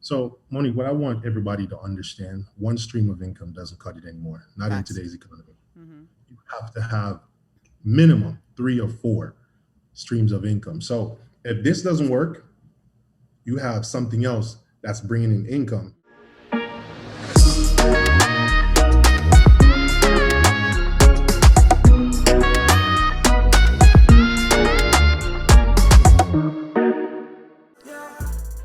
So, Monique, what I want everybody to understand, one stream of income doesn't cut it anymore, not in Facts. today's economy. Hmm. You have to have minimum three or four streams of income. So, if this doesn't work, you have something else that's bringing in income.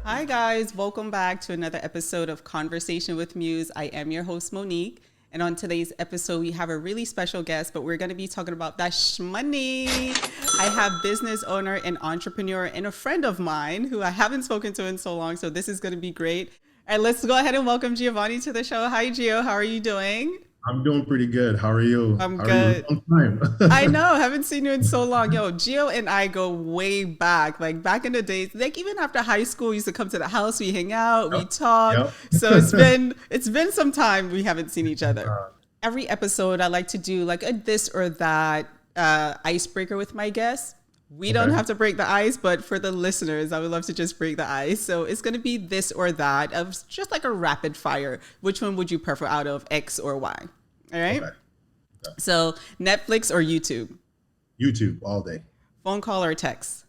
Hi, guys. Welcome back to another episode of Conversation with Myuze. I am your host, Monique. And on today's episode, we have a really special guest, but we're going to be talking about that shmoney. I have business owner and entrepreneur and a friend of mine who I haven't spoken to in so long. So this is going to be great. And let's go ahead and welcome Giovanni to the show. Hi, Gio. How are you doing? I'm doing pretty good. How are you? I'm How are you? good. Long I time. know, haven't seen you in so long. Yo, Gio and I go way back, like back in the days, like even after high school, we used to come to the house, we hang out, we Yep. talk. Yep. So it's been some time we haven't seen each other. Uh, Every episode, I like to do like a this or that icebreaker with my guests. We don't okay. have to break the ice, but for the listeners, I would love to just break the ice. So it's going to be this or that of just like a rapid fire. Which one would you prefer out of X or Y? All right. Okay. Okay. So Netflix or YouTube? YouTube all day. Phone call or text?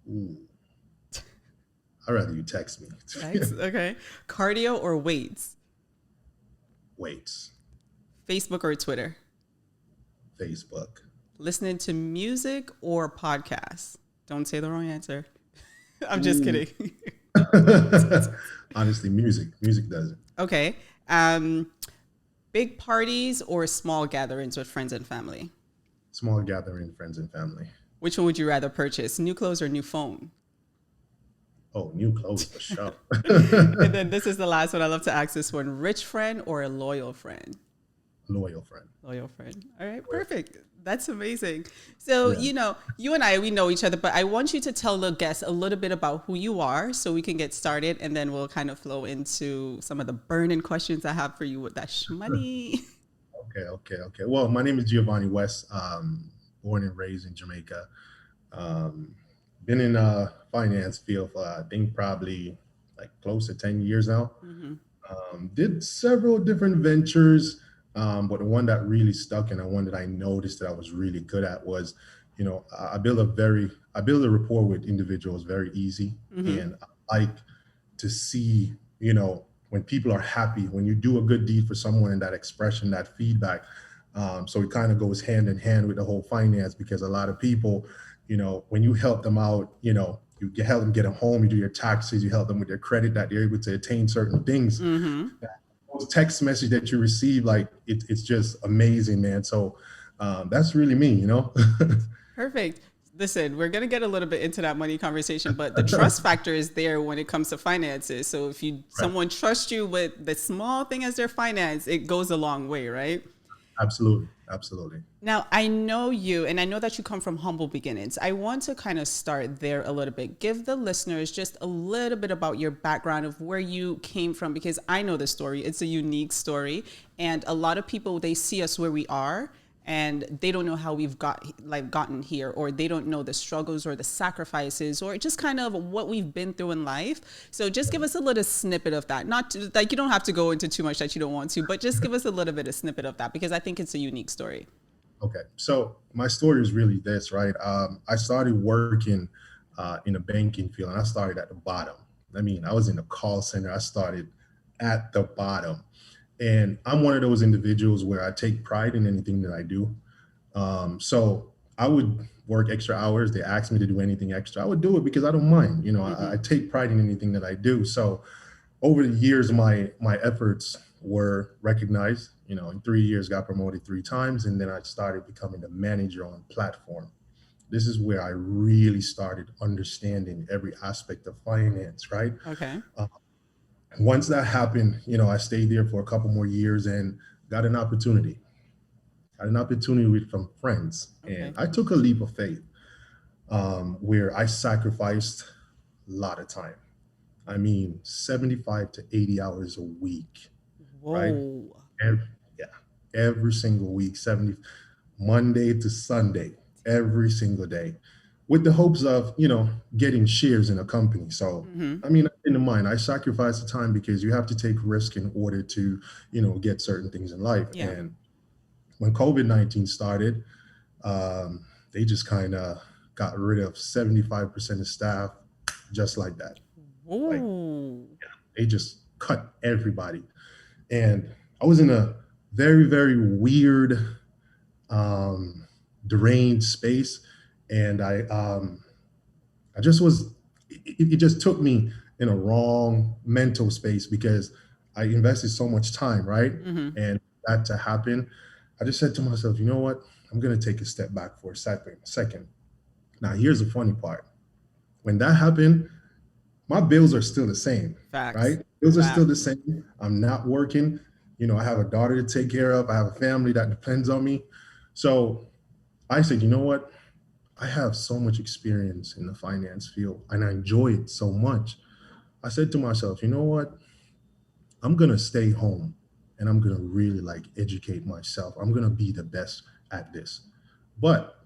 Ooh, I'd rather you text me. Text, okay. Cardio or weights? Wait. Facebook or Twitter? Facebook. Listening to music or podcasts? Don't say the wrong answer. I'm just Ooh. kidding. Honestly, music. Music does it. Okay. Um, Big parties or small gatherings with friends and family? Small gathering, friends and family. Which one would you rather purchase? New clothes or new phone? Oh, new clothes for sure. And then this is the last one. I love to ask this one. Rich friend or a loyal friend? Loyal friend. Loyal friend. All right, perfect. That's amazing. So, Yeah. you and I, we know each other, but I want you to tell the guests a little bit about who you are so we can get started and then we'll kind of flow into some of the burning questions I have for you with that shmoney. Okay, okay, okay. Well, my name is Giovanni West. Born and raised in Jamaica. Um, been in finance field for I think probably like close to 10 years now. Hmm. Did several different ventures, but the one that really stuck and the one that I noticed that I was really good at was, I build a rapport with individuals very easy, Hmm. and I like to see, when people are happy, when you do a good deed for someone, and that expression, that feedback. So it kind of goes hand in hand with the whole finance because a lot of people, when you help them out, you help them get a home, you do your taxes, you help them with their credit that they're able to attain certain things. Hmm. Those text message that you receive, like it's just amazing, man. So that's really me. Perfect. Listen, we're going to get a little bit into that money conversation, but the trust factor is there when it comes to finances. So if Right. someone trusts you with the small thing as their finance, it goes a long way, right? Absolutely. Absolutely. Now, I know you and I know that you come from humble beginnings. I want to kind of start there a little bit. Give the listeners just a little bit about your background of where you came from because I know the story. It's a unique story and a lot of people they see us where we are and they don't know how we've gotten here or they don't know the struggles or the sacrifices or just kind of what we've been through in life. So just give us a little snippet of that. Not to, like you don't have to go into too much that you don't want to, but just give us a little bit of snippet of that because I think it's a unique story. Okay. So my story is really this, right? I started working in a banking field, and I started at the bottom. I mean, I was in the call center. I started at the bottom. And I'm one of those individuals where I take pride in anything that I do. So I would work extra hours. They asked me to do anything extra. I would do it because I don't mind. I Hmm. take pride in anything that I do. So over the years, my efforts were recognized. In 3 years, got promoted three times, and then I started becoming the manager on platform. This is where I really started understanding every aspect of finance, right? Okay. Uh, Once that happened, I stayed there for a couple more years and got an opportunity. Got an opportunity from friends, and Okay. I took a leap of faith where I sacrificed a lot of time. I mean, 75 to 80 hours a week, right? Whoa. Every, yeah, every single week, 70, Monday to Sunday, every single day, with the hopes of, getting shares in a company. So, Hmm. I mean, in the mind. I sacrifice the time because you have to take risk in order to, get certain things in life. Yeah. And when COVID-19 started, they just kind of got rid of 75% of staff just like that. Like Ooh. they just cut everybody. And I was in a very, very weird, um, deranged space. And I just was, it just took me in a wrong mental space because I invested so much time, right? Mm-hmm. And that to happen, I just said to myself, you know what? I'm going to take a step back for a second. Now, here's the funny part. When that happened, my bills are still the same, Facts. right? Bills are still the Facts. same. I'm not working. I have a daughter to take care of. I have a family that depends on me. So I said, you know what? I have so much experience in the finance field and I enjoy it so much. I said to myself, you know what? I'm going to stay home and I'm going to really like educate myself. I'm going to be the best at this. But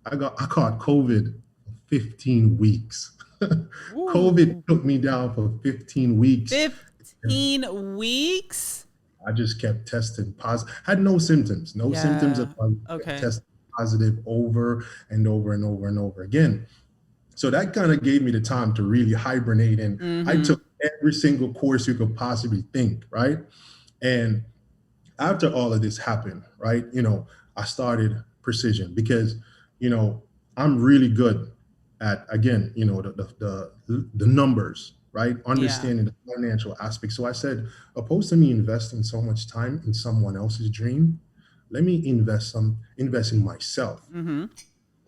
I caught COVID for 15 weeks. COVID Ooh. took me down for 15 weeks. And 15 weeks? I just kept testing positive. Had no symptoms, no symptoms at Yeah. all. Kept Okay. testing positive over and over and over and over again. So that kind of gave me the time to really hibernate. And I Mm-hmm. took every single course you could possibly think, right? And after all of this happened, right, I started precision because, you know, I'm really good at, again, the numbers, right? Yeah. Understanding the financial aspect. So I said, opposed to me investing so much time in someone else's dream, let me invest in myself. Mm-hmm.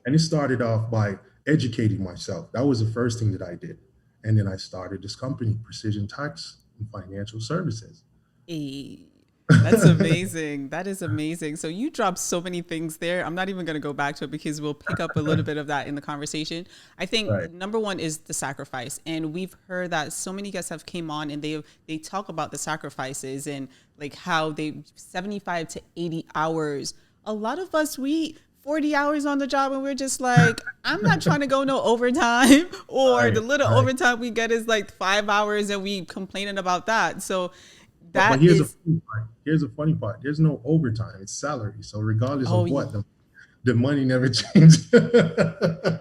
And it started off by educating myself. That was the first thing that I did. And then I started this company, Precision Tax and Financial Services. Eh, that's amazing. That is amazing. So you dropped so many things there. I'm not even going to go back to it because we'll pick up a little bit of that in the conversation. I think Right. number one is the sacrifice, and we've heard that so many guests have came on and they talk about the sacrifices and like how they 75 to 80 hours. A lot of us we 40 hours on the job and we're just like, I'm not trying to go no overtime or the Right. little Right. overtime we get is like 5 hours and we complaining about that. So But that here's a is, funny part. Here's a funny part. There's no overtime. It's salary. So regardless oh, of what, the money never changes.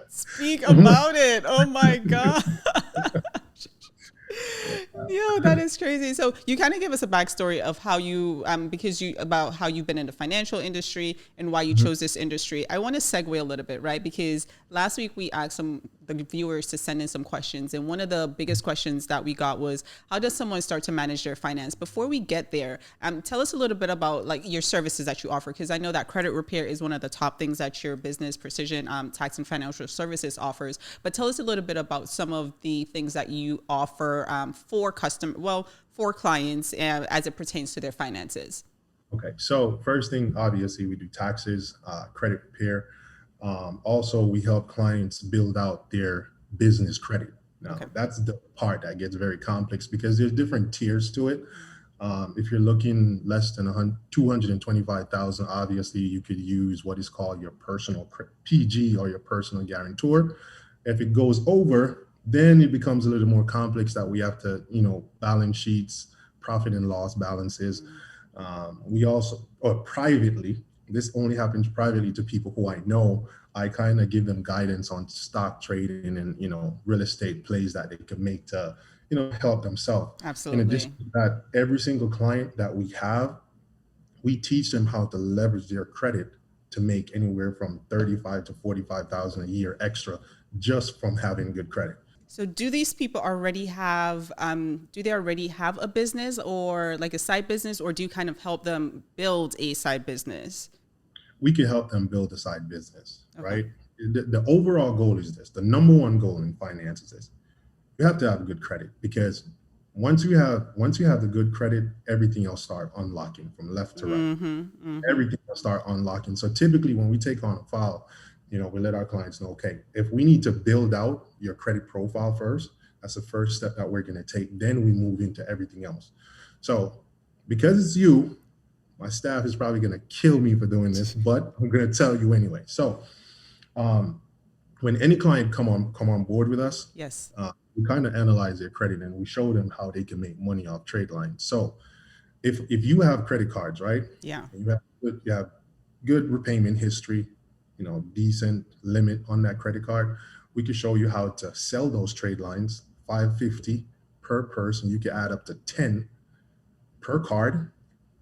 speak about it. Oh my God. Yo, that is crazy. So you kind of give us a backstory of how you, because you about how you've been in the financial industry and why you Mhm. chose this industry. I want to segue a little bit, right? Because last week we asked the viewers to send in some questions, and one of the biggest questions that we got was, how does someone start to manage their finance? Before we get there, tell us a little bit about like your services that you offer, because I know that credit repair is one of the top things that your business, Precision Tax and Financial Services, offers. But tell us a little bit about some of the things that you offer for clients as it pertains to their finances. Okay. So first thing, obviously, we do taxes, credit repair. Also, we help clients build out their business credit. Okay. Now, that's the part that gets very complex because there's different tiers to it. If you're looking less than 225,000, obviously you could use what is called your personal PG or your personal guarantor. If it goes over, then it becomes a little more complex that we have to, balance sheets, profit and loss balances. We also, or privately, this only happens privately to people who I know. I kind of give them guidance on stock trading and, real estate plays that they can make to, help themselves. In addition Absolutely. to that, every single client that we have, we teach them how to leverage their credit to make anywhere from 35 to 45,000 a year extra just from having good credit. So do these people already have do they already have a business or like a side business, or do you kind of help them build a side business? We can help them build a side business, Okay. right? The overall goal is this. The number one goal in finance is this. You have to have good credit because once you have the good credit, everything else start unlocking from left to right. Mm-hmm. Mm-hmm. Everything will start unlocking. So typically when we take on a file, we let our clients know, okay, if we need to build out your credit profile first, that's the first step that we're going to take. Then we move into everything else. So because it's you, my staff is probably going to kill me for doing this, but I'm going to tell you anyway. So um, when any client come on board with us, Yes. uh, we kind of analyze their credit and we show them how they can make money off trade lines. So if you have credit cards, right? Yeah. And you have good repayment history, decent limit on that credit card, we can show you how to sell those trade lines, 550 per person. You can add up to 10 per card.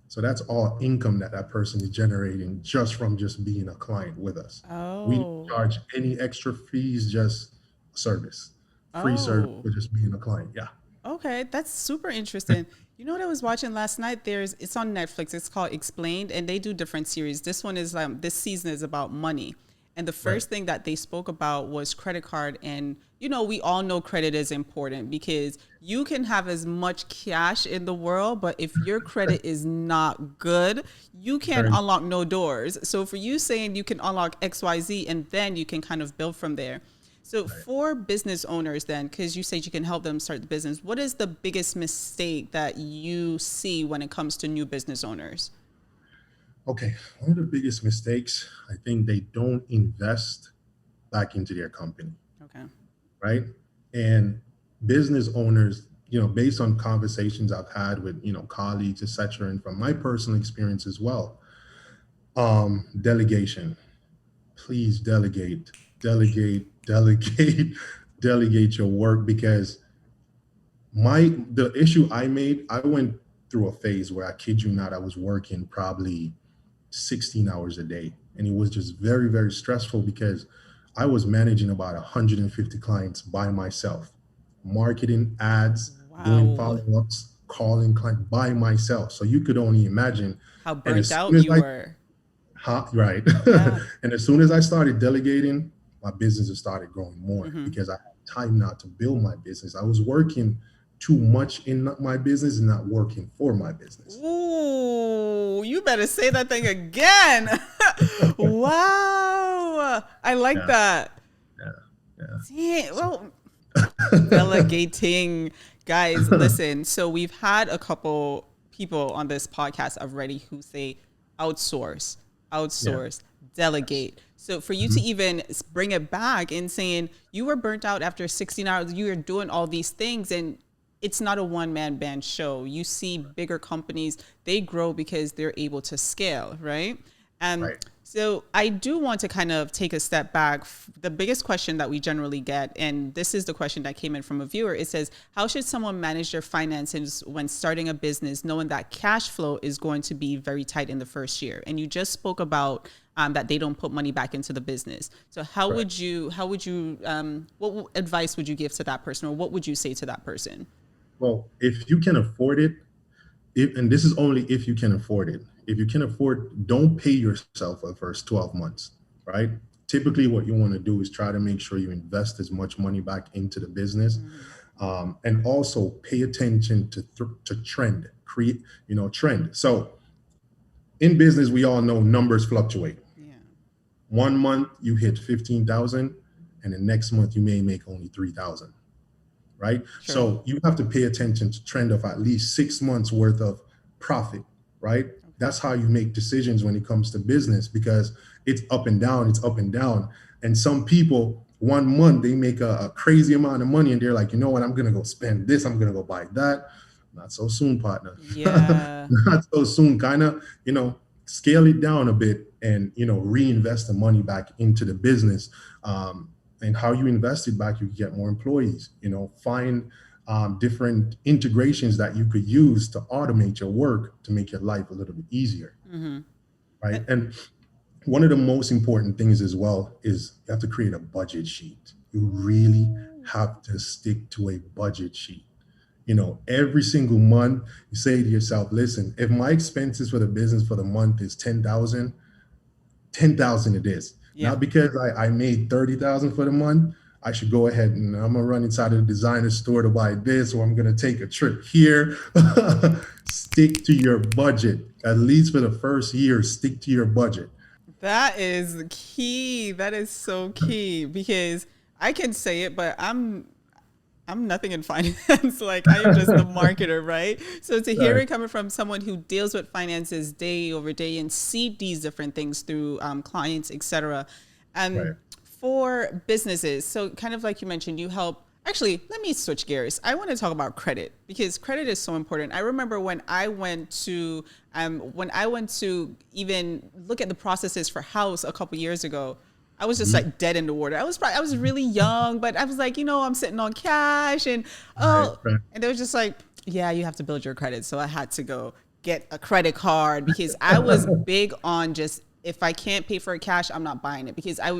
So that's all income that that person is generating just from just being a client with us. We don't Oh. charge any extra fees, just service, free service Oh. for just being a client. Yeah. Okay, that's super interesting. You know what I was watching last night? It's on Netflix. It's called Explained, and they do different series. This one is this season is about money, and the Right. first thing that they spoke about was credit card. And we all know credit is important because you can have as much cash in the world, but if your credit is not good, you can't Very unlock no doors. So for you saying you can unlock X, Y, Z, and then you can kind of build from there. So right. for business owners then, because you said you can help them start the business, what is the biggest mistake that you see when it comes to new business owners? Okay. One of the biggest mistakes, I think they don't invest back into their company, Okay. right? And business owners, based on conversations I've had with, colleagues, et cetera, and from my personal experience as well, delegation. Please delegate, delegate your work, because the issue I went through a phase where, I kid you not, I was working probably 16 hours a day, and it was just very, very stressful because I was managing about 150 clients by myself, marketing ads, doing Wow. follow-ups, calling clients by myself. So you could only imagine. How And burnt as soon out as you I were. right. Yeah. And as soon as I started delegating, my business has started growing more Mm-hmm. because I had time now to build my business. I was working too much in my business and not working for my business. Ooh, you better say that thing again. Wow. I like Yeah, that. yeah, yeah. Dang, So, well, delegating. Guys, listen. So we've had a couple people on this podcast already who say outsource, yeah, outsource, yes. delegate. So for you to Mhm. even bring it back and saying you were burnt out after 16 hours, you were doing all these things, and it's not a one man band show. You see bigger companies, they grow because they're able to scale, right? And Right. so I do want to kind of take a step back. The biggest question that we generally get, and this is the question that came in from a viewer, it says, how should someone manage their finances when starting a business, knowing that cash flow is going to be very tight in the first year? And you just spoke about that they don't put money back into the business. So Correct. what advice would you give to that person, or what would you say to that person? Well, if you can afford it, and this is only if you can afford it. If you can afford, don't pay yourself for the first 12 months, right? Typically, what you want to do is try to make sure you invest as much money back into the business, Mm-hmm. and also pay attention to trend, create, trend. So in business, we all know numbers fluctuate. Yeah, 1 month you hit 15,000, and the next month you may make only 3,000, right? true. So you have to pay attention to trend of at least 6 months worth of profit, right? Okay. That's how you make decisions when it comes to business, because it's up and down, it's up and down. And some people, 1 month, they make a crazy amount of money and they're like, you know what, I'm going to go spend this, I'm going to go buy that. Not so soon, partner. Yeah. Not so soon. Kind of, scale it down a bit and, reinvest the money back into the business. And how you invest it back, you get more employees, find different integrations that you could use to automate your work to make your life a little bit easier, Mm-hmm. right? And one of the most important things as well is you have to create a budget sheet. You really Ooh. have to stick to a budget sheet. Every single month, you say to yourself, listen, if my expenses for the business for the month is 10,000, 10,000 it is. Yeah. Not because I made 30,000 for the month. I should go ahead and I'm gonna run inside of the designer store to buy this, or I'm gonna take a trip here. Stick to your budget. At least for the first year, stick to your budget. That is key. That is so key because I can say it, but I'm nothing in finance. Like I am just the marketer, right? So to hear Right, it coming from someone who deals with finances day over day and see these different things through clients, etc. Um, right, for businesses, so kind of like you mentioned, you help. Actually, let me switch gears. I want to talk about credit because credit is so important. I remember when I went to even look at the processes for house a couple years ago. I was just Mhm. like dead in the water. I was really young, but I was like, I'm sitting on cash and Right, oh, right, and they was just like, yeah, you have to build your credit. So I had to go get a credit card because I was big on just if I can't pay for it cash, I'm not buying it because I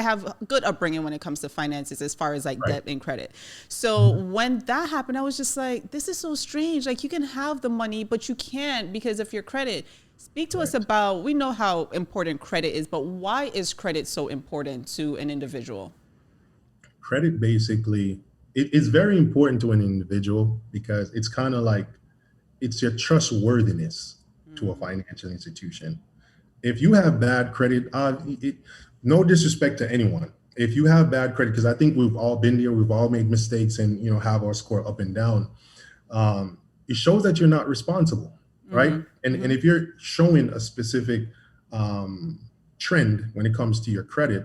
have good upbringing when it comes to finances as far as like right. debt and credit. So Mhm. when that happened, I was just like, this is so strange. Like you can have the money, but you can't because of your credit. Speak to us Right. about, we know how important credit is, but why is credit so important to an individual? Credit basically, it's very important to an individual because it's kind of like it's your trustworthiness to a Mm, financial institution. If you have bad credit, no disrespect to anyone. If you have bad credit, because I think we've all been there, we've all made mistakes, and have our score up and down. It shows that you're not responsible, right? mm-hmm, And mm-hmm. if you're showing a specific um, trend when it comes to your credit,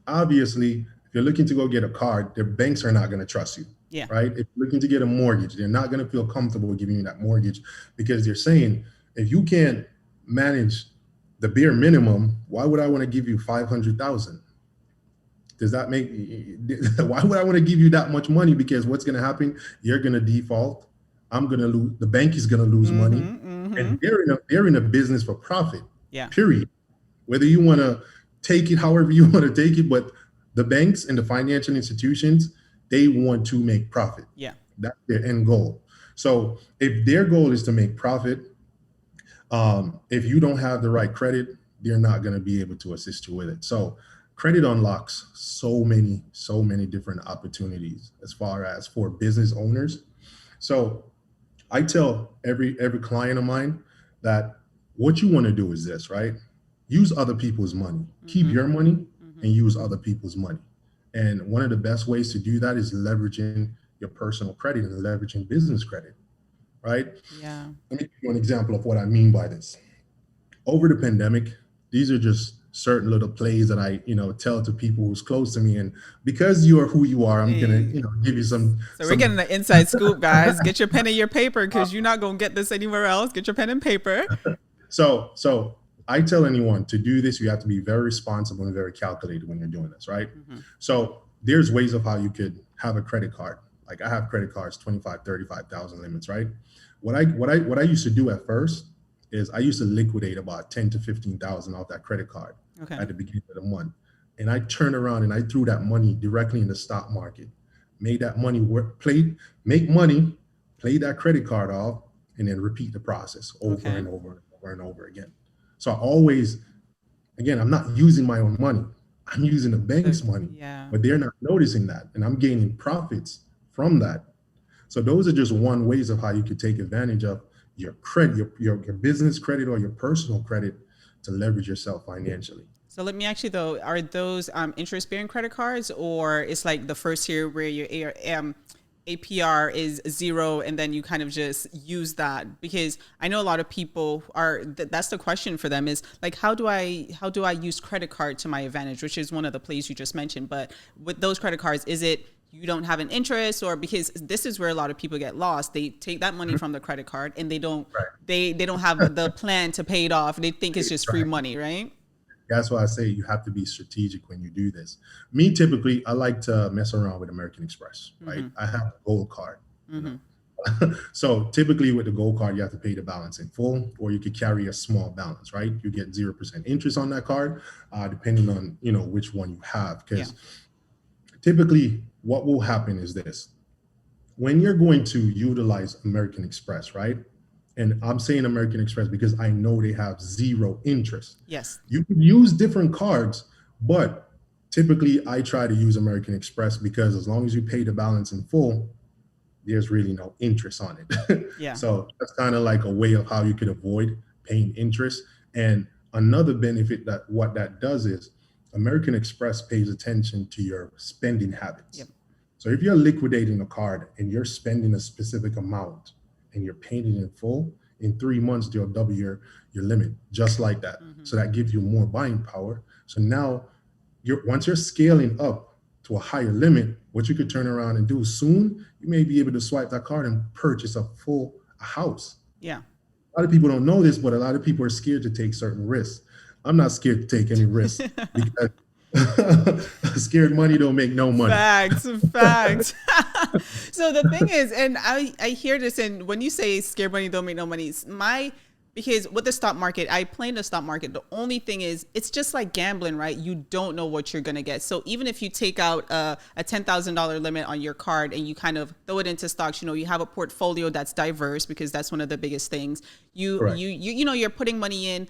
obviously, if you're looking to go get a card, the banks are not going to trust you, Yeah. right? If you're looking to get a mortgage, they're not going to feel comfortable giving you that mortgage because they're saying, if you can't manage the bare minimum, why would I want to give you 500,000? Does that make, why would I want to give you that much money? Because what's going to happen? You're going to default. I'm going to lose. The bank is going to lose money. Mm-hmm, mm-hmm. And they're in a business for profit, Yeah. period. Whether you want to take it however you want to take it, but the banks and the financial institutions, they want to make profit. Yeah. That's their end goal. So if their goal is to make profit, if you don't have the right credit, they're not going to be able to assist you with it. So credit unlocks so many different opportunities as far as for business owners. So I tell every client of mine that what you want to do is this, right? Use other people's money. Keep Mm-hmm, your money mm-hmm. and use other people's money. And one of the best ways to do that is leveraging your personal credit and leveraging business credit, right? Yeah. Let me give you an example of what I mean by this. Over the pandemic, these are just certain little plays that I, tell to people who's close to me. And because you are who you are, I'm gonna, Hey. give you some So we're getting some the inside scoop, guys. Get your pen and your paper because you're not gonna get this anywhere else. Get your pen and paper. So I tell anyone to do this, you have to be very responsible and very calculated when you're doing this, right? Mm-hmm. So there's ways of how you could have a credit card. Like I have credit cards, 25, 35,000 limits, right? What I used to do at first is I used to liquidate about 10 to 15,000 off that credit card Okay. at the beginning of the month. And I turned around and I threw that money directly in the stock market, made that money work, make money, play that credit card off, and then repeat the process over Okay. and over and over and over again. So I always, again, I'm not using my own money. I'm using the bank's money, Yeah. but they're not noticing that. And I'm gaining profits from that. So those are just one ways of how you could take advantage of your credit, your business credit or your personal credit to leverage yourself financially. So let me ask you though, are those interest bearing credit cards or it's like the first year where your APR is zero and then you kind of just use that? Because I know a lot of people are that's the question for them is like how do I use credit card to my advantage, which is one of the plays you just mentioned. But with those credit cards, is it you don't have an interest or because this is where a lot of people get lost. They take that money from the credit card and they don't have the plan to pay it off. They think it's just free Right. money, right? That's why I say you have to be strategic when you do this. Me, typically, I like to mess around with American Express, right? Mm-hmm. I have a gold card, you Mm-hmm. know. So typically with the gold card, you have to pay the balance in full, or you could carry a small balance, right? You get 0% interest on that card, depending on which one you have. Yeah. Because typically, what will happen is this: when you're going to utilize American Express, right? And I'm saying American Express because I know they have zero interest. Yes. You can use different cards, but typically I try to use American Express because as long as you pay the balance in full, there's really no interest on it. Yeah. So that's kind of like a way of how you could avoid paying interest. And another benefit that what that does is American Express pays attention to your spending habits. Yep. So if you're liquidating a card and you're spending a specific amount and you're paying it in full, in 3 months they'll double your limit just like that. Mm-hmm. So that gives you more buying power. So now you're once you're scaling up, to a higher limit, what you could turn around and do soon, you may be able to swipe that card and purchase a house. Yeah. A lot of people don't know this, but a lot of people are scared to take certain risks. I'm not scared to take any risks because scared money don't make no money. Facts, facts. So the thing is, and I hear this, and when you say scared money don't make no money, because with the stock market, I play in the stock market. The only thing is, it's just like gambling, right? You don't know what you're gonna get. So even if you take out a $10,000 limit on your card and you kind of throw it into stocks, you have a portfolio that's diverse, because that's one of the biggest things. You're putting money in,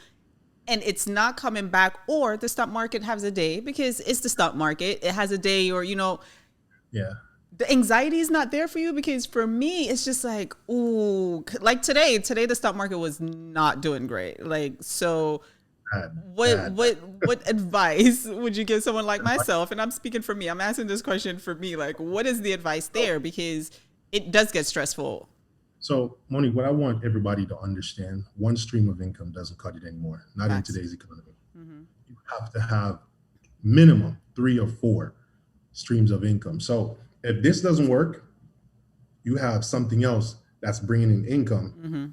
and it's not coming back, or the stock market has a day, because it's the stock market. It has a day, or Yeah. the anxiety is not there for you. Because for me, it's just like, ooh, like today the stock market was not doing great. Like, so what advice would you give someone like myself? And I'm speaking for me. I'm asking this question for me. Like, what is the advice there? Because it does get stressful. So, Monique, what I want everybody to understand, one stream of income doesn't cut it anymore, not in Facts. today's economy. Mm-hmm. You have to have minimum 3 or 4 streams of income. So if this doesn't work, you have something else that's bringing in income. Mm-hmm.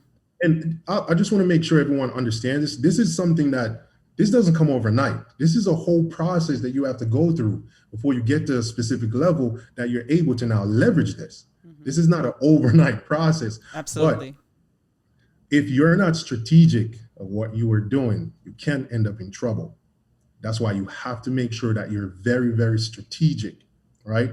And I just want to make sure everyone understands this. This is something that this doesn't come overnight. This is a whole process that you have to go through before you get to a specific level that you're able to now leverage this. Mm-hmm. This is not an overnight process. Absolutely. But if you're not strategic of what you are doing, you can end up in trouble. That's why you have to make sure that you're very, very strategic, right?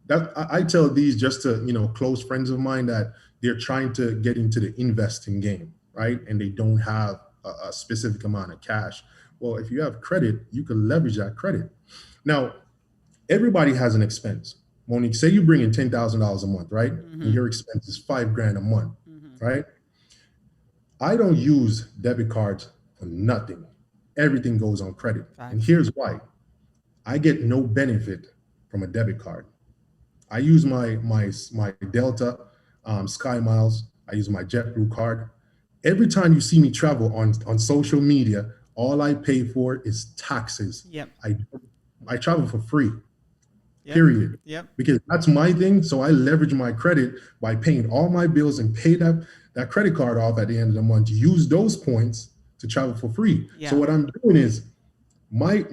That I tell these just to, close friends of mine that they're trying to get into the investing game, right? And they don't have a specific amount of cash. Well, if you have credit, you can leverage that credit. Now, everybody has an expense. Monique, say you bring in $10,000 a month, right? Mm-hmm. And your expense is $5,000 a month, Mm-hmm. right? I don't use debit cards for nothing. Everything goes on credit. Facts. And here's why. I get no benefit from a debit card. I use my Delta Sky Miles. I use my JetBlue card. Every time you see me travel on social media, all I pay for is taxes. Yep. I travel for free. Yep. Period. Yep. Because that's my thing. So I leverage my credit by paying all my bills and pay that credit card off at the end of the month. Use those points to travel for free. Yeah. So what I'm doing is my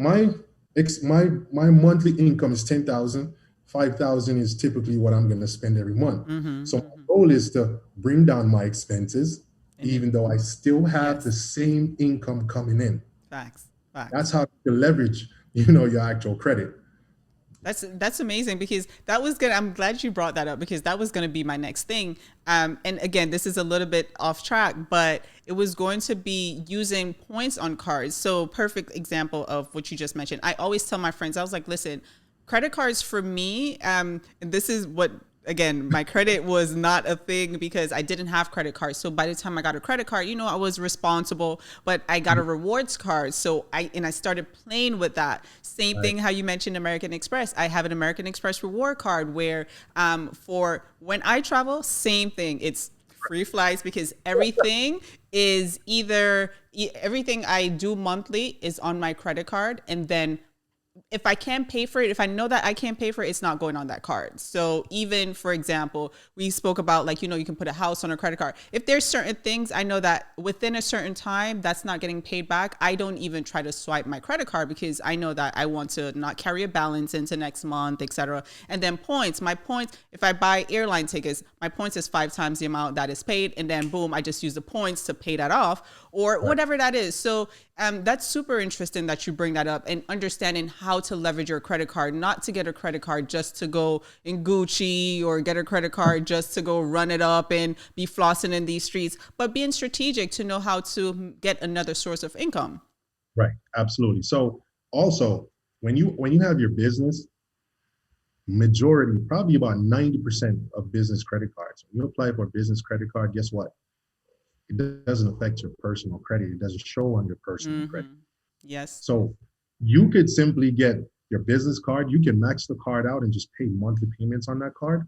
monthly income is 10,000. 5,000 is typically what I'm going to spend every month. Mm-hmm. So my goal is to bring down my expenses, even though I still have Yes. the same income coming in. Facts. That's how you leverage, your actual credit. That's amazing, because that was good. I'm glad you brought that up, because that was going to be my next thing. And again, this is a little bit off track, but it was going to be using points on cards. So perfect example of what you just mentioned. I always tell my friends, I was like, listen, credit cards for me, and this is what, again, my credit was not a thing because I didn't have credit cards. So by the time I got a credit card, I was responsible, but I got a rewards card. So I started playing with that. Same thing how you mentioned American Express. I have an American Express reward card where for when I travel, same thing. It's free flights, because everything I do monthly is on my credit card. And then if I can't pay for it, if I know that I can't pay for it, it's not going on that card. So even, for example, we spoke about, like, you can put a house on a credit card. If there's certain things I know that within a certain time that's not getting paid back, I don't even try to swipe my credit card, because I know that I want to not carry a balance into next month, etc. And then my points, if I buy airline tickets, my points is 5 times the amount that is paid. And then boom, I just use the points to pay that off, or whatever that is. So that's super interesting that you bring that up, and understanding how to leverage your credit card, not to get a credit card just to go in Gucci, or get a credit card just to go run it up and be flossing in these streets, but being strategic to know how to get another source of income. Right. Absolutely. So also, when you have your business, majority, probably about 90% of business credit cards, when you apply for a business credit card, guess what? It doesn't affect your personal credit. It doesn't show on your personal credit. Yes. So you could simply get your business card. You can max the card out and just pay monthly payments on that card,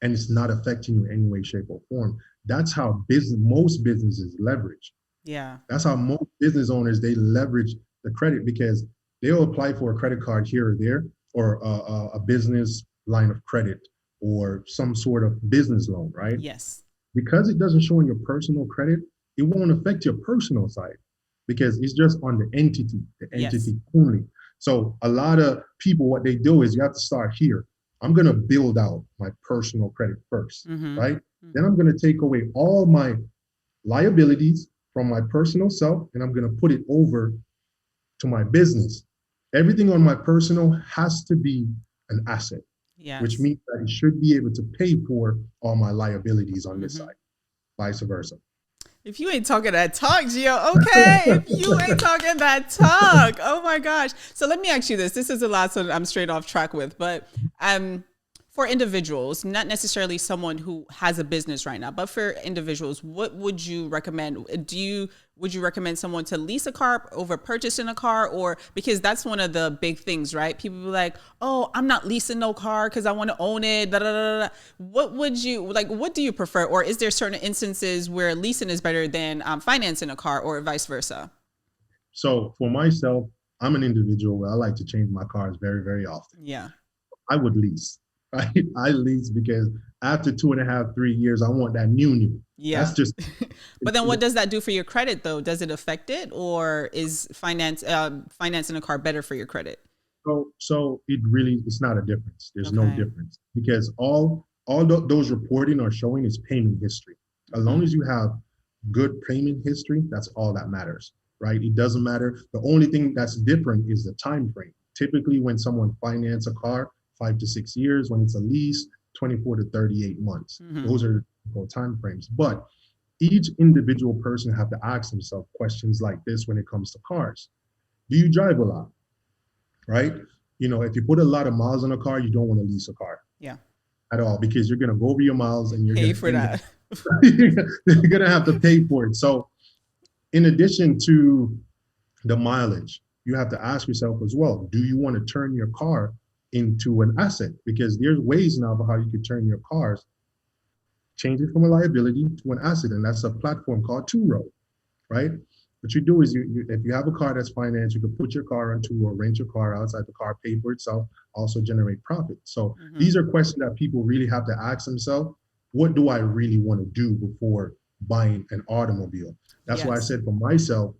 and it's not affecting you in any way, shape, or form. That's how most businesses leverage. Yeah. That's how most business owners, they leverage the credit, because they'll apply for a credit card here or there, or a business line of credit or some sort of business loan, right? Yes. Because it doesn't show in your personal credit, it won't affect your personal side because it's just on the Yes. entity only. So a lot of people, what they do is you have to start here. I'm going to build out my personal credit first, Mm-hmm. right? Then Mm-hmm. I'm going to take away all my liabilities from my personal self and I'm going to put it over to my business. Everything on my personal has to be an asset, which Yes. means that it should be able to pay for all my liabilities on this Mm-hmm. side, vice versa. If you ain't talking that talk, Gio, okay. If you ain't talking that talk, oh my gosh. So let me ask you this. This is the last one I'm straight off track with, but um, for individuals, not necessarily someone who has a business right now, but for individuals, what would you recommend? Would you recommend someone to lease a car over purchasing a car, or because that's one of the big things, right? People be like, "Oh, I'm not leasing no car because I want to own it." Da, da, da, da. What would you like? What do you prefer, or is there certain instances where leasing is better than financing a car, or vice versa? So for myself, I'm an individual where I like to change my cars very, very often. Yeah. I would lease, right? I lease because after 2.5, 3 years, I want that new. That's Yeah. just But then what does that do for your credit though? Does it affect it, or is financing a car better for your credit? so it really it's not a difference. There's no Okay. difference because those reporting are showing is payment history. As long Mm-hmm. as you have good payment history, that's all that matters, right? It doesn't matter. The only thing that's different is the time frame. Typically, when someone finance a car, 5 to 6 years. When it's a lease, 24 to 38 months. Mm-hmm. Those are the time frames. But each individual person have to ask themselves questions like this when it comes to cars. Do you drive a lot? Right? If you put a lot of miles on a car, you don't want to lease a car Yeah. at all because you're going to go over your miles and you're Pay going to for end that. up you're going to have to pay for it. So, in addition to the mileage, you have to ask yourself as well, do you want to turn your car into an asset? Because there's ways now of how you can turn your cars, change it from a liability to an asset, and that's a platform called Two Road, right? What you do is if you have a car that's financed, you can put your car into or rent your car outside the car, pay for itself, also generate profit. So Mm-hmm. these are questions that people really have to ask themselves. What do I really want to do before buying an automobile? That's why I Yes. said for myself,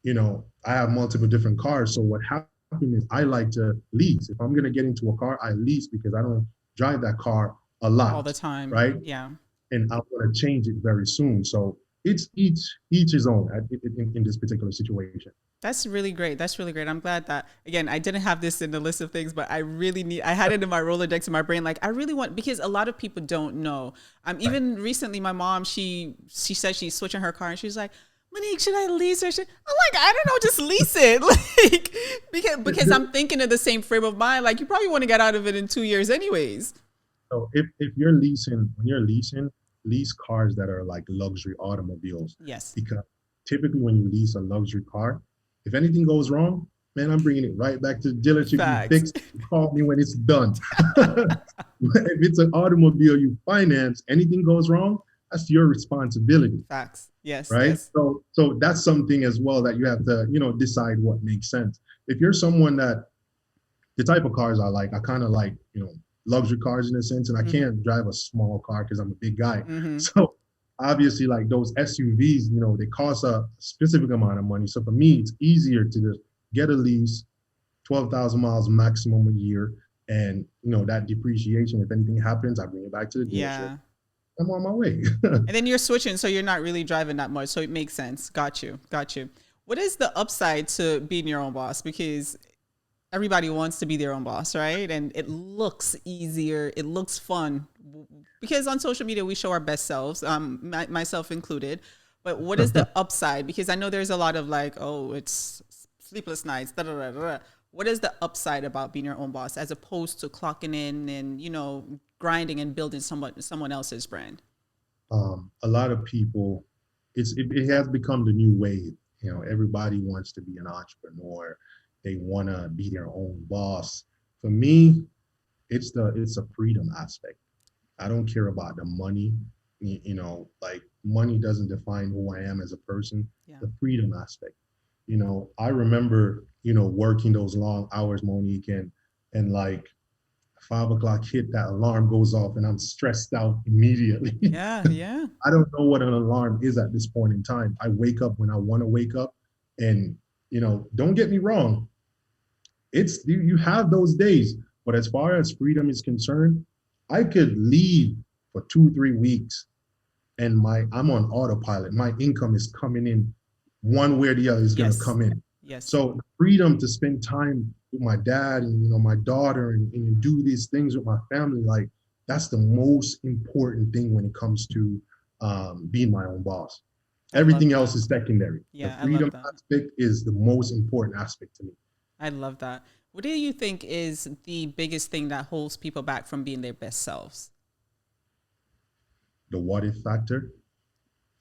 I have multiple different cars. So what happens is I like to lease. If I'm going to get into a car, I lease because I don't drive that car a All the lot, time. right? Yeah. And I want to change it very soon. So it's each his own in this particular situation. That's really great. That's really great. I'm glad that again I didn't have this in the list of things, but I had it in my Rolodex in my brain. Like I really want because a lot of people don't know. Right. Even recently my mom, she said she's switching her car and she's like, Monique, should I lease or I'm like, I don't know, just lease it. Like because I'm thinking of the same frame of mind. Like you probably want to get out of it in 2 years anyways. So if you're leasing, when you're leasing, lease cars that are like luxury automobiles, Yes. because typically when you lease a luxury car, if anything goes wrong, man, I'm bringing it right back to the dealership. You Facts. fix it, call me when it's done. If it's an automobile you finance, anything goes wrong, that's your responsibility, Facts. Yes, right? yes. So that's something as well that you have to, decide what makes sense. If you're someone that the type of cars I like, I kind of like, luxury cars in a sense, and I Mm-hmm. can't drive a small car because I'm a big guy. Mm-hmm. So obviously, like those SUVs, they cost a specific amount of money. So for me, it's easier to just get a lease, 12,000 miles maximum a year, and that depreciation. If anything happens, I bring it back to the dealership. Yeah. I'm on my way. And then you're switching, so you're not really driving that much. So it makes sense. Got you. Got you. What is the upside to being your own boss? Because everybody wants to be their own boss, right? And it looks easier. It looks fun. Because on social media, we show our best selves, myself included. But what is the upside? Because I know there's a lot of like, oh, it's sleepless nights. Da, da, da, da. What is the upside about being your own boss as opposed to clocking in and, grinding and building someone else's brand? A lot of people, it has become the new wave. Everybody wants to be an entrepreneur. They want to be their own boss. For me, it's a freedom aspect. I don't care about the money. Like money doesn't define who I am as a person. Yeah. The freedom aspect. I remember, working those long hours, Monique, and and like 5 o'clock hit, that alarm goes off and I'm stressed out immediately. Yeah, yeah. I don't know what an alarm is at this point in time. I wake up when I want to wake up. And, don't get me wrong, it's you have those days. But as far as freedom is concerned, I could leave for 2, 3 weeks and I'm on autopilot. My income is coming in one way or the other is gonna Yes. come in. Yes. So the freedom to spend time with my dad and my daughter and do these things with my family, like that's the most important thing when it comes to being my own boss. I love Everything else that. is secondary. The Yeah, I love freedom that. aspect is the most important aspect to me. I love that. What do you think is the biggest thing that holds people back from being their best selves? The what if factor,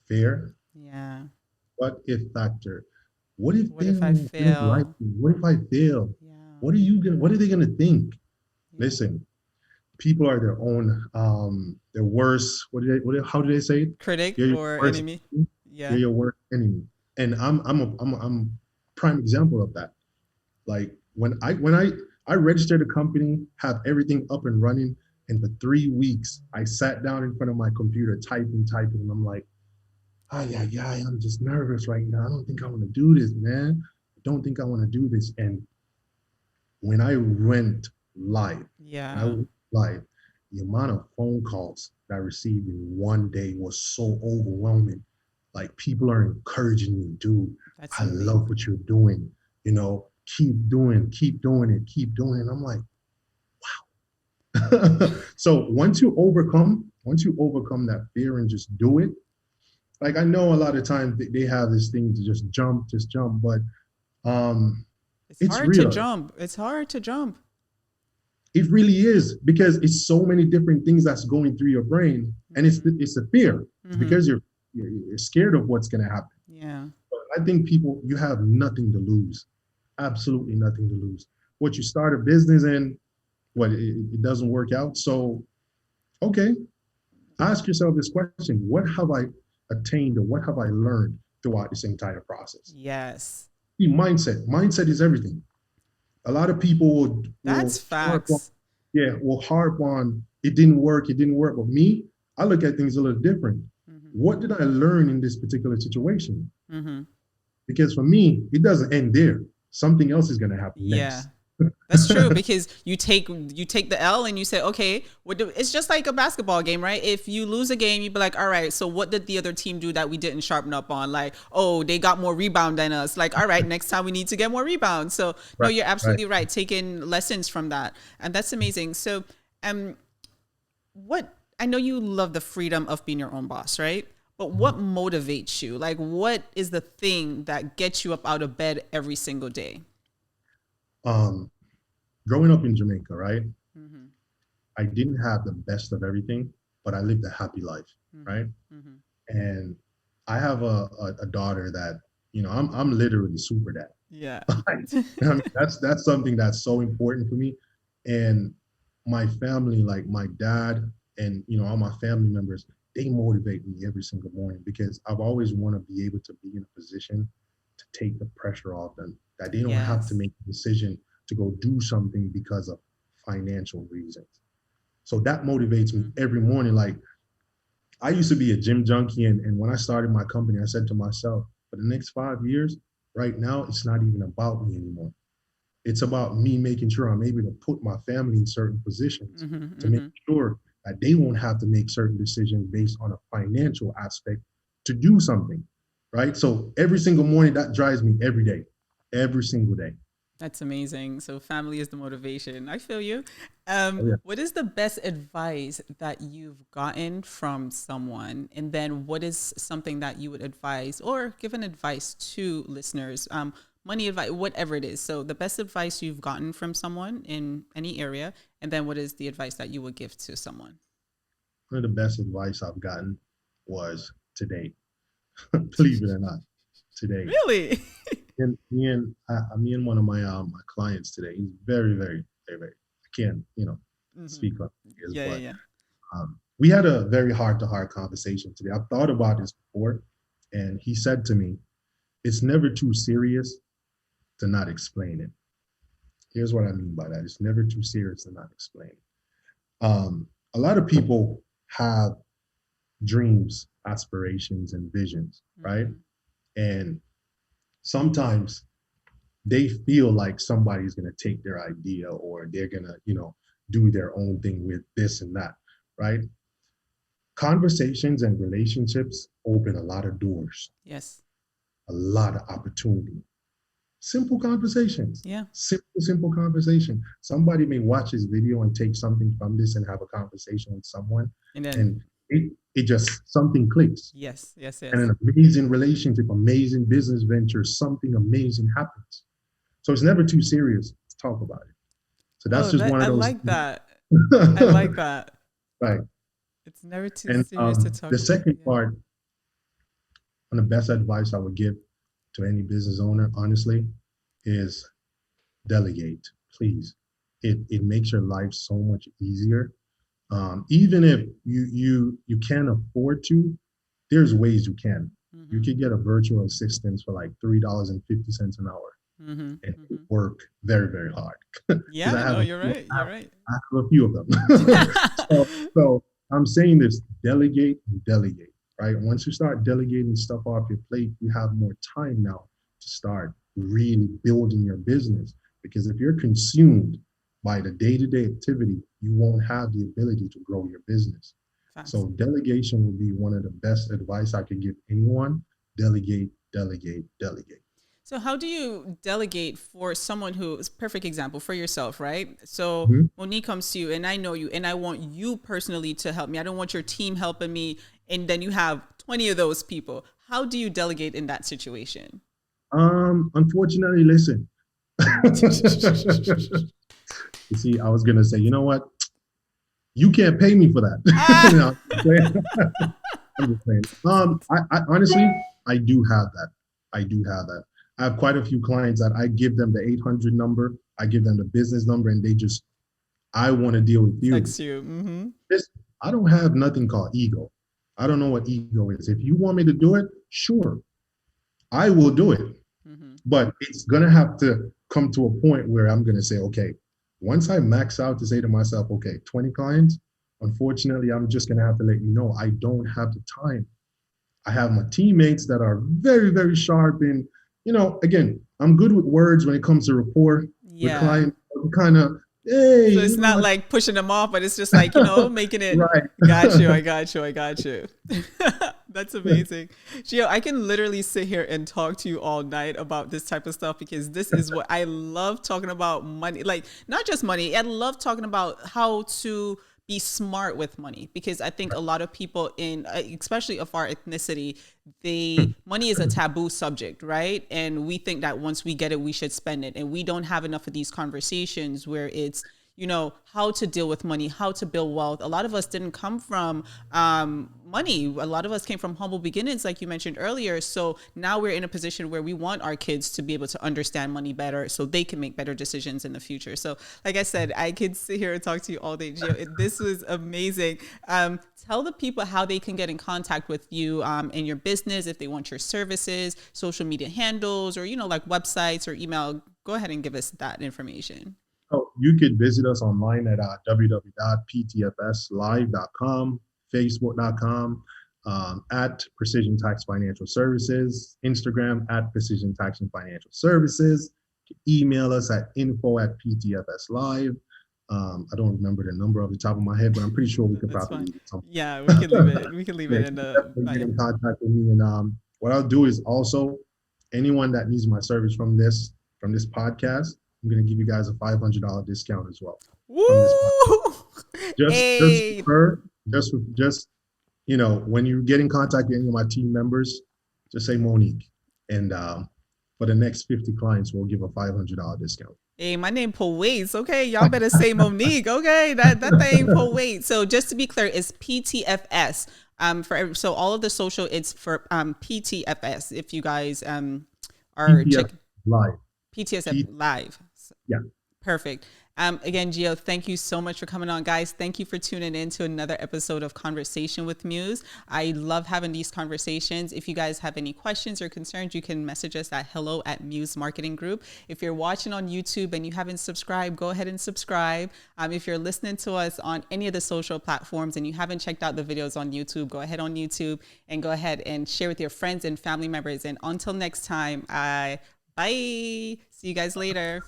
fear, Yeah. what if factor. What if What they if I don't like fail? me? What if I fail? Yeah. What are they gonna think? Yeah. Listen, people are their own their worst, how do they say it? Critic They're your or worst enemy? enemy. They're Yeah. your worst enemy. And I'm prime example of that. Like when I registered a company, have everything up and running, and for 3 weeks I sat down in front of my computer typing, and I'm like, ah yeah, yeah, I'm just nervous right now. I don't think I want to do this, man. I don't think I want to do this. And when I went live, when I Yeah. went live, the amount of phone calls that I received in one day was so overwhelming. Like people are encouraging me, dude, That's I love what amazing. you're doing. Keep doing it, keep doing it. And I'm like, so once you overcome that fear and just do it, like I know a lot of times they have this thing to just jump, but um It's it's hard to real. jump. It's hard to jump. It really is because it's so many different things that's going through your brain, and it's Mm-hmm. it's a fear. It's Mm-hmm. because you're scared of what's going to happen. Yeah. But I think people, you have nothing to lose, absolutely nothing to lose. What you start a business and it doesn't work out. So okay, ask yourself this question: what have I attained, or what have I learned throughout this entire process? Yes. See, mindset is everything. A lot of people That's will harp on, facts. yeah, will harp on it didn't work. But me, I look at things a little different. Mm-hmm. What did I learn in this particular situation? Mm-hmm. Because for me, it doesn't end there. Something else is going to happen Yeah. next. That's true because you take the L and you say, okay, it's just like a basketball game, right? If you lose a game, you'd be like, all right, so what did the other team do that we didn't sharpen up on? Like, oh, they got more rebound than us. Like, all right, next time we need to get more rebounds. So no, Right, you're right. absolutely right. Taking lessons from that, and that's amazing. So, um, what I know you love the freedom of being your own boss, right? But what motivates you? Like, what is the thing that gets you up out of bed every single day? Um, Growing up in Jamaica, right? Mm-hmm. I didn't have the best of everything, but I lived a happy life, Mm-hmm. right? Mm-hmm. And I have a daughter that, I'm literally super dad. Yeah. I mean, that's something that's so important for me. And my family, like my dad and all my family members, they motivate me every single morning because I've always want to be able to be in a position to take the pressure off them, that they don't have to Yes. make a decision to go do something because of financial reasons. So that motivates me Mm-hmm. every morning. Like I used to be a gym junkie, and when I started my company, I said to myself, for the next 5 years, right now, it's not even about me anymore. It's about me making sure I'm able to put my family in certain positions Mm-hmm. to make Mm-hmm. sure that they won't have to make certain decisions based on a financial aspect to do something, right? So every single morning, that drives me every single day. That's amazing. So family is the motivation. I feel you. Oh, yeah. What is the best advice that you've gotten from someone? And then what is something that you would advise or give an advice to listeners? Money advice, whatever it is. So the best advice you've gotten from someone in any area, and then what is the advice that you would give to someone? One of the best advice I've gotten was today, believe it or not, today. Really? And me and one of my clients today. He's very, very, very, very. I can't Hmm. speak on his, Yeah, yeah, but yeah. we had a very heart to heart conversation today. I've thought about this before, and he said to me, "It's never too serious to not explain it." Here's what I mean by that. It's never too serious to not explain. A lot of people have dreams, aspirations, and visions, right? Mm-hmm. And sometimes they feel like somebody's going to take their idea or they're going to, do their own thing with this and that, right? Conversations and relationships open a lot of doors, Yes. a lot of opportunity. Simple conversations, Yeah. simple conversation. Somebody may watch this video and take something from this and have a conversation with someone, And then, and it just something clicks. yes, yes, And yes. an amazing relationship, amazing business venture, something amazing happens. So it's never too serious to talk about it. So that's Oh, just that one I of those like that. I things. like that. Right. It's never too And serious to talk the about. second Yeah. part, and the best advice I would give to any business owner, honestly, is delegate, please. It makes your life so much easier. Even if you can't afford to, there's ways you can. You Mm-hmm. could get a virtual assistant for like $3.50 an hour Mm-hmm. and Mm-hmm. work very, very hard. Because Yeah, no, you're right. I You're right. have a few of them. So I'm saying this: delegate and delegate. Right. Once you start delegating stuff off your plate, you have more time now to start really building your business. Because if you're consumed by the day-to-day activity, you won't have the ability to grow your business. Fast. So delegation would be one of the best advice I could give anyone. Delegate, delegate, delegate. So how do you delegate for someone who is perfect example for yourself, right? So Mhm. Monique comes to you and I know you and I want you personally to help me. I don't want your team helping me and then you have 20 of those people. How do you delegate in that situation? Unfortunately, listen. You see, I was gonna say, you know what? You can't pay me for that. You Ah, know, I'm just saying. I honestly, I do have that. I do have that. I have quite a few clients that I give them the 800 number, I give them the business number, and they just, I want to deal with you. text you. Mm-hmm. This, I don't have nothing called ego. I don't know what ego is. If you want me to do it, sure, I will do it. Mm-hmm. But it's gonna have to come to a point where I'm gonna say, okay, once I max out to say to myself, okay, 20 clients, unfortunately, I'm just gonna have to let you know I don't have the time. I have my teammates that are very, very sharp. And, again, I'm good with words when it comes to rapport with Yeah. clients. Kind of, hey, So it's not like pushing them off, but it's just like, making it, right. got you, I got you, I got you. That's amazing. Gio, I can literally sit here and talk to you all night about this type of stuff because this is what I love talking about money. Like, not just money, I love talking about how to be smart with money because I think a lot of people in, especially of our ethnicity, the money is a taboo subject, right? And we think that once we get it, we should spend it. And we don't have enough of these conversations where it's, how to deal with money, how to build wealth. A lot of us didn't come from money. A lot of us came from humble beginnings, like you mentioned earlier. So now we're in a position where we want our kids to be able to understand money better so they can make better decisions in the future. So, like I said, I could sit here and talk to you all day, Gio. This was amazing. Tell the people how they can get in contact with you in your business, if they want your services, social media handles, or, like websites or email. Go ahead and give us that information. Oh, you could visit us online at www.ptfslive.com, facebook.com, at Precision Tax Financial Services, Instagram at Precision Tax and Financial Services. Email us at info@ptfslive. I don't remember the number off the top of my head, but I'm pretty sure we could That's probably fine. leave it somewhere. Yeah, we can leave it. We can leave Yeah, it you in can the definitely get bio. in contact with me. And what I'll do is also anyone that needs my service from this podcast, I'm going to give you guys a $500 discount as well from this podcast. Woo! Just Hey, for when you get in contact with any of my team members, just say Monique, and for the next 50 clients, we'll give a $500 discount. hey, my name pull weights. Okay, y'all better say Monique. Okay, that thing pull weight. So just to be clear, it's PTFS. So all of the social, it's for PTFS. If you guys are PTF check live. PTSF P, live. yeah. Perfect. Again, Gio, thank you so much for coming on, guys. Thank you for tuning in to another episode of Conversation with Myuze. I love having these conversations. If you guys have any questions or concerns, you can message us at hello@Myuze Marketing Group. If you're watching on YouTube and you haven't subscribed, go ahead and subscribe. If you're listening to us on any of the social platforms and you haven't checked out the videos on YouTube, go ahead on YouTube and go ahead and share with your friends and family members. And until next time, bye. See you guys later.